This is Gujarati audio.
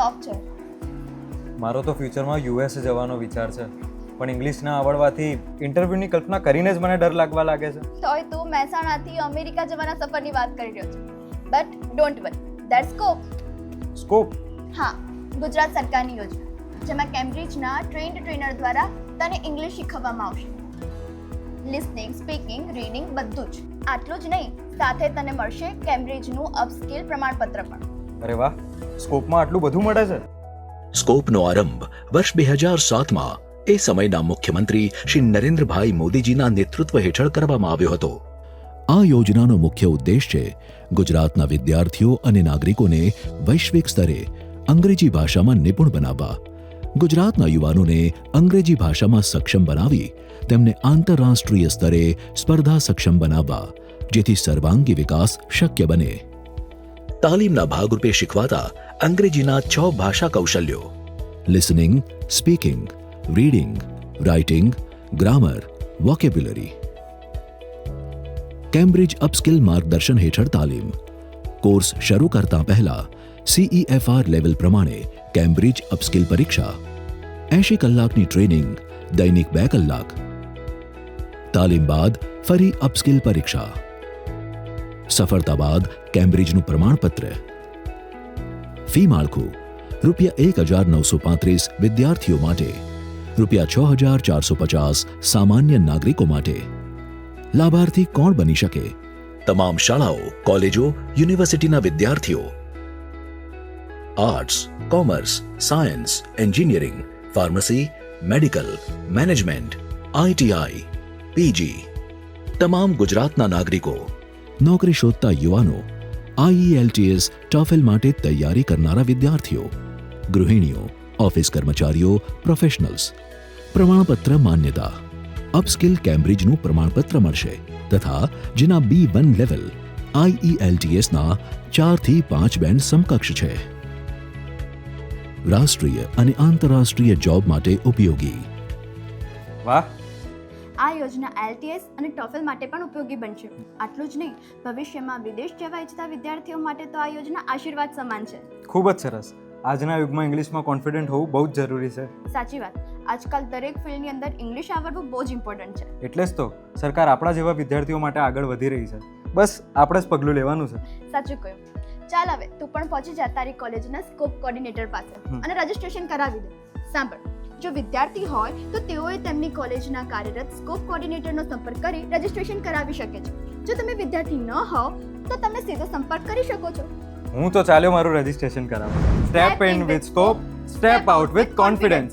ટફ છે. મારો તો ફ્યુચરમાં યુએસ જવાનો વિચાર છે, પણ ઇંગ્લિશ ના આવડવાથી ઇન્ટરવ્યૂની કલ્પના કરીને જ મને ડર લાગવા લાગે છે. તોય તું મહેસાણાથી અમેરિકા જવાના સફરની વાત કરી રહ્યો છે. But don't worry, that's scope? હા, ગુજરાત સરકારની યોજના, જેમાં કેમ્બ્રિજના ટ્રેન્ડ દ્વારા તને ઇંગ્લિશ શીખવવામાં આવશે. લિસનિંગ, સ્પીકિંગ, રીડિંગ બધું જ. આટલું જ નહીં, સાથે તને મળશે કેમ્બ્રિજનું અપસ્કિલ પ્રમાણપત્ર પણ. અરે વાહ, સ્કોપમાં આટલું બધું મળે છે. સ્કોપનો આરંભ વર્ષ 2007માં એ સમયના મુખ્યમંત્રી શ્રી નરેન્દ્રભાઈ મોદીજીના નેતૃત્વ હેઠળ કરવામાં આવ્યો હતો. આ યોજનાનો મુખ્ય ઉદ્દેશ છે ગુજરાતના વિદ્યાર્થીઓ અને નાગરિકોને વૈશ્વિક સ્તરે અંગ્રેજી ભાષામાં નિપુણ બનાવવા, ગુજરાતના યુવાનોને અંગ્રેજી ભાષામાં સક્ષમ બનાવી તેમને આંતરરાષ્ટ્રીય સ્તરે સ્પર્ધા સક્ષમ બનાવવા, જેથી સર્વાંગી વિકાસ શક્ય બને. તાલીમના ભાગરૂપે શીખવાતા અંગ્રેજીના 6 ભાષા કૌશલ્યો: listening, speaking, reading, writing, grammar, vocabulary. Cambridge upskill માર્ગદર્શન હેઠળ તાલીમ. કોર્સ શરૂ કરતા પહેલા CEFR લેવલ પ્રમાણે કેમ્બ્રિજ અપસ્કિલ પરીક્ષા, 80 કલાકની ટ્રેનિંગ, દૈનિક 2 કલાક. તાલીમ બાદ ફરી અપસ્કિલ પરીક્ષા. સફળતા બાદ કેમ્બ્રિજનું પ્રમાણપત્ર. ફી માળખું ₹1,935 વિદ્યાર્થીઓ માટે, ₹6,450 સામાન્ય નાગરિકો માટે. લાભાર્થી કોણ બની શકે? તમામ શાળાઓ, કોલેજો, યુનિવર્સિટીના વિદ્યાર્થીઓ. Arts, commerce, science, engineering, pharmacy, medical, management, ITI, PG. તમામ ગુજરાતના નાગરિકો. નોકરી શોધતા યુવાનો, IELTS, TOEFL માટે તૈયારી કરનારા વિદ્યાર્થીઓ, ગૃહિણીઓ, ઓફિસ કર્મચારીઓ, પ્રોફેશનલ્સ. પ્રમાણપત્ર માન્યતા. અપસ્કિલ કેમ્બ્રિજનું પ્રમાણપત્ર મળશે તથા જેના B1 લેવલ IELTS ના 4 થી 5 બેન્ડ સમકક્ષ છે. રાષ્ટ્રીય અને આંતરરાષ્ટ્રીય જોબ માટે ઉપયોગી. વાહ, આ યોજના IELTS અને TOEFL માટે પણ ઉપયોગી બનશે. આટલું જ નહીં, ભવિષ્યમાં વિદેશ જવા ઈચ્છતા વિદ્યાર્થીઓ માટે તો આ યોજના આશીર્વાદ સમાન છે. ખૂબ જ સરસ. આજના યુગમાં ઇંગ્લિશમાં કોન્ફિડન્ટ હોવું બહુ જ જરૂરી છે. સાચી વાત. આજકાલ દરેક ફિલ્ડની અંદર ઇંગ્લિશ આવડવું બહુ જ ઇમ્પોર્ટન્ટ છે. એટલે જ તો સરકાર આપણા જેવા વિદ્યાર્થીઓ માટે આગળ વધી રહી છે. બસ આપણે જ પગલું લેવાનું છે. સાચું કહ્યું. ચાલ હવે તું પણ પહોંચી જા તારી કોલેજના સ્કોપ કોર્ડિનેટર પાસે અને રજિસ્ટ્રેશન કરાવી દે. સાંભળ, જો વિદ્યાર્થી હોય તો તેઓએ તેમની કોલેજના કાર્યરત સ્કોપ કોર્ડિનેટરનો સંપર્ક કરી રજિસ્ટ્રેશન કરાવી શકે છે. જો તમે વિદ્યાર્થી ન હોવ તો તમે સીધો સંપર્ક કરી શકો છો. હું તો ચાલ્યો મારું રજિસ્ટ્રેશન કરાવવા. Step in with scope, step out with confidence.